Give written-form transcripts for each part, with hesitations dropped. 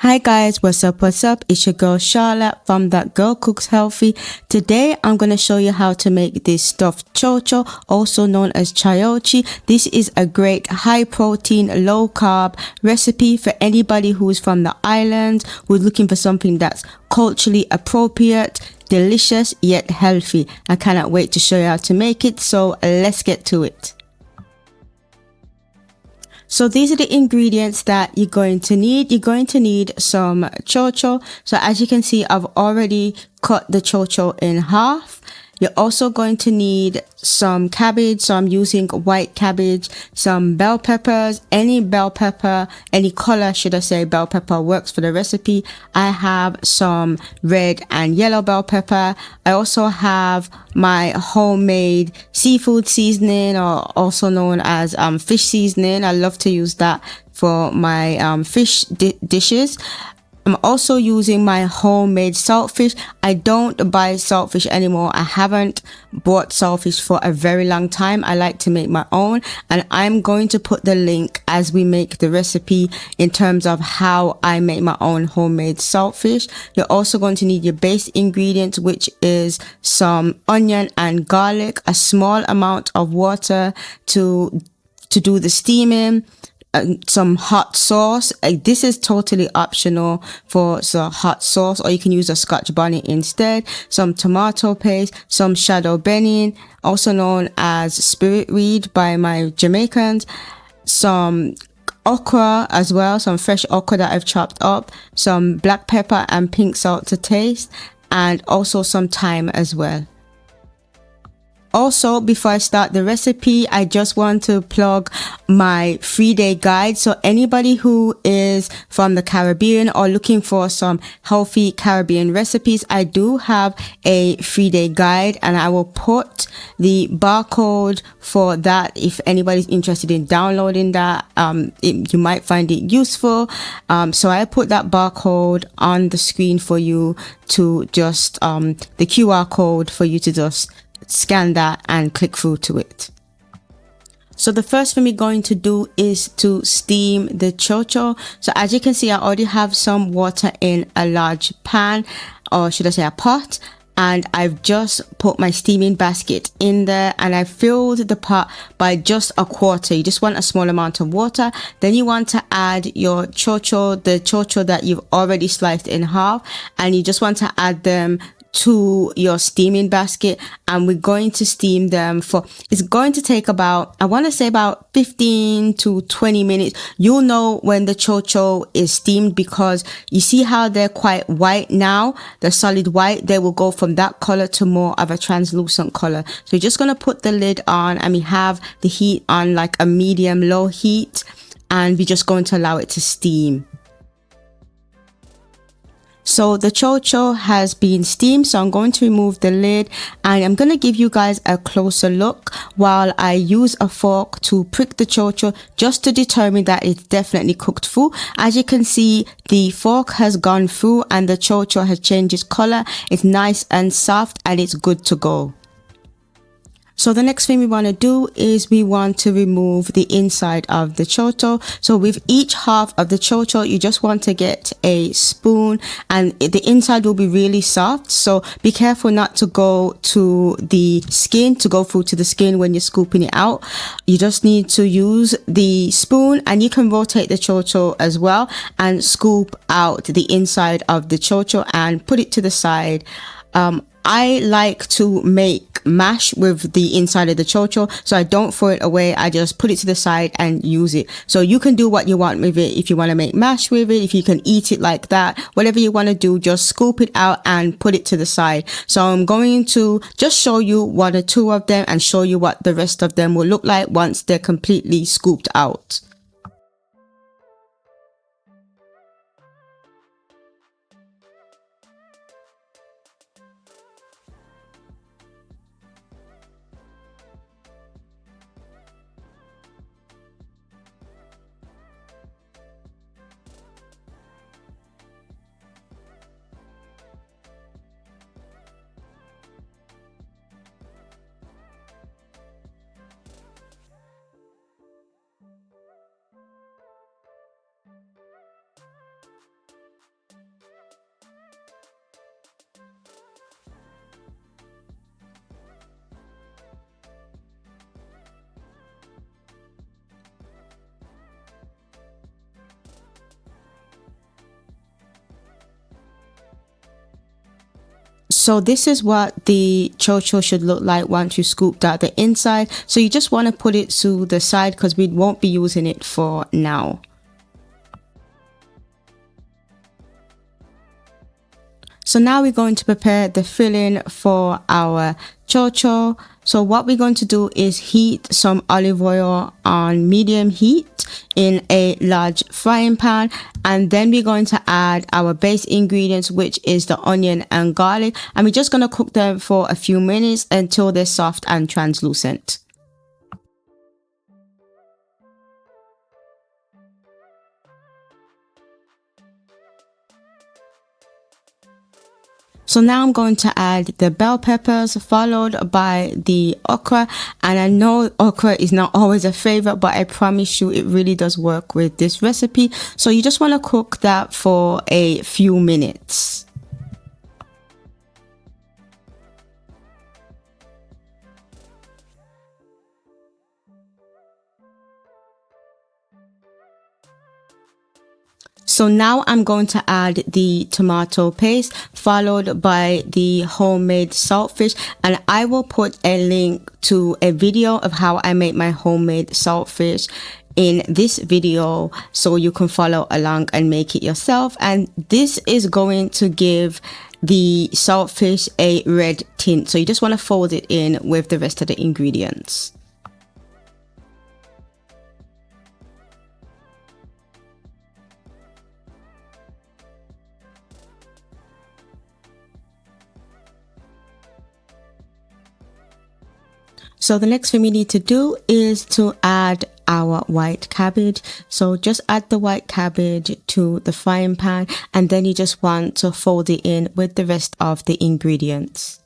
Hi guys, what's up, It's your girl Charla from That Girl Cooks Healthy. Today I'm going to show you how to make this stuffed Cho Cho, also known as Chayote. This is a great high protein, low carb recipe for anybody who's from the islands, who's looking for something that's culturally appropriate, delicious yet healthy. I cannot wait to show you how to make it, so let's get to it. So these are the ingredients that you're going to need. You're going to need some Cho Cho. So as you can see, I've already cut the Cho Cho in half. You're also going to need some cabbage. So I'm using white cabbage, some bell peppers, any bell pepper, any color, should I say, bell pepper works for the recipe. I have some red and yellow bell pepper. I also have my homemade seafood seasoning, or also known as fish seasoning. I love to use that for my fish dishes. I'm also using my homemade saltfish. I don't buy saltfish anymore. I haven't bought saltfish for a very long time. I like to make my own, and I'm going to put the link as we make the recipe in terms of how I make my own homemade saltfish. You're also going to need your base ingredients, which is some onion and garlic, a small amount of water to do the steaming, some hot sauce. This is totally optional for the hot sauce, or you can use a Scotch bonnet instead. Some tomato paste, some shadow benning, also known as spirit weed by my Jamaicans, some okra as well, some fresh okra that I've chopped up, some black pepper and pink salt to taste, and also some thyme as well. Also, before I start the recipe, I just want to plug my 3-day guide. So anybody who is from the Caribbean or looking for some healthy Caribbean recipes, I do have a 3-day guide, and I will put the barcode for that if anybody's interested in downloading that. You might find it useful. So I put that barcode on the screen for you to just, the QR code for you to just scan that and click through to it. So the first thing we're going to do is to steam the Cho Cho. So as you can see, I already have some water in a large pan, or should I say a pot, and I've just put my steaming basket in there, and I filled the pot by just a quarter. You just want a small amount of water. Then you want to add your Cho Cho, the Cho Cho that you've already sliced in half, and you just want to add them to your steaming basket, and we're going to steam them for, it's going to take about, I want to say about 15 to 20 minutes. You'll know when the Cho Cho is steamed because you see how they're quite white now, the solid white. They will go from that color to more of a translucent color. So you're just going to put the lid on, and we have the heat on like a medium low heat, and we're just going to allow it to steam. So the Cho Cho has been steamed, so I'm going to remove the lid, and I'm going to give you guys a closer look while I use a fork to prick the Cho Cho just to determine that it's definitely cooked through. As you can see, the fork has gone through and the Cho Cho has changed its color. It's nice and soft, and it's good to go. So the next thing we want to do is we want to remove the inside of the Cho Cho. So with each half of the Cho Cho, you just want to get a spoon, and the inside will be really soft. So be careful not to go to the skin, to go through to the skin when you're scooping it out. You just need to use the spoon, and you can rotate the Cho Cho as well and scoop out the inside of the Cho Cho and put it to the side. I like to make mash with the inside of the Cho Cho, so I don't throw it away. I just put it to the side and use it. So you can do what you want with it. If you want to make mash with it, if you can eat it like that, whatever you want to do, just scoop it out and put it to the side. So I'm going to just show you one or two of them and show you what the rest of them will look like once they're completely scooped out. So this is what the Cho Cho should look like once you scooped out the inside. So you just want to put it to the side because we won't be using it for now. So now we're going to prepare the filling for our Cho Cho. So what we're going to do is heat some olive oil on medium heat in a large frying pan, and then we're going to add our base ingredients, which is the onion and garlic, and we're just going to cook them for a few minutes until they're soft and translucent. So now I'm going to add the bell peppers followed by the okra, and I know okra is not always a favorite, but I promise you it really does work with this recipe. So you just want to cook that for a few minutes. So now I'm going to add the tomato paste followed by the homemade saltfish, and I will put a link to a video of how I make my homemade saltfish in this video so you can follow along and make it yourself. And this is going to give the saltfish a red tint, so you just want to fold it in with the rest of the ingredients. So the next thing we need to do is to add our white cabbage. So just add the white cabbage to the frying pan, and then you just want to fold it in with the rest of the ingredients.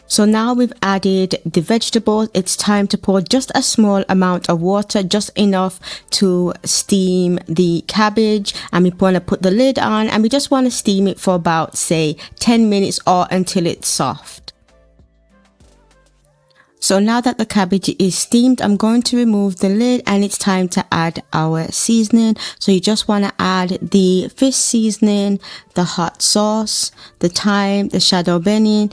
So now we've added the vegetables. It's time to pour just a small amount of water, just enough to steam the cabbage. And we want to put the lid on, and we just want to steam it for about, say, 10 minutes or until it's soft. So now that the cabbage is steamed, I'm going to remove the lid, and it's time to add our seasoning. So you just want to add the fish seasoning, the hot sauce, the thyme, the shadow benin,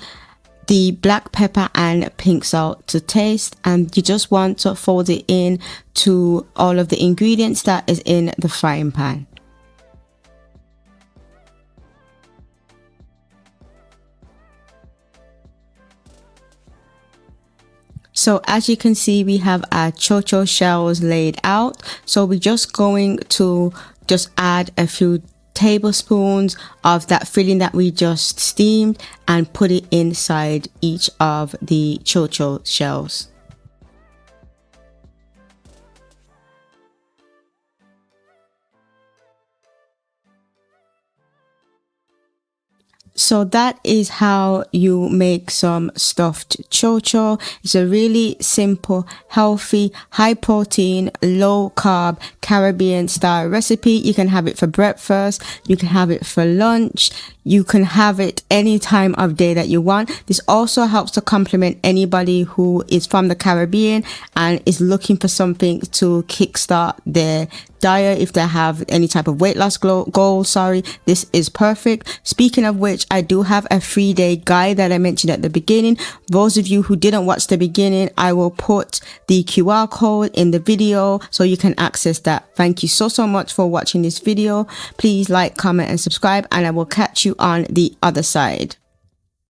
the black pepper and pink salt to taste, and you just want to fold it in to all of the ingredients that is in the frying pan. So as you can see, we have our Cho Cho shells laid out. So we're just going to just add a few tablespoons of that filling that we just steamed and put it inside each of the Cho Cho shells. So that is how you make some stuffed Cho Cho. It's a really simple, healthy, high protein, low carb, Caribbean style recipe. You can have it for breakfast. You can have it for lunch. You can have it any time of day that you want. This also helps to complement anybody who is from the Caribbean and is looking for something to kickstart their diet. If they have any type of weight loss goal, this is perfect. Speaking of which, I do have a 3-day guide that I mentioned at the beginning. Those of you who didn't watch the beginning, I will put the QR code in the video so you can access that. Thank you so much for watching this video. Please like, comment and subscribe, and I will catch you on the other side.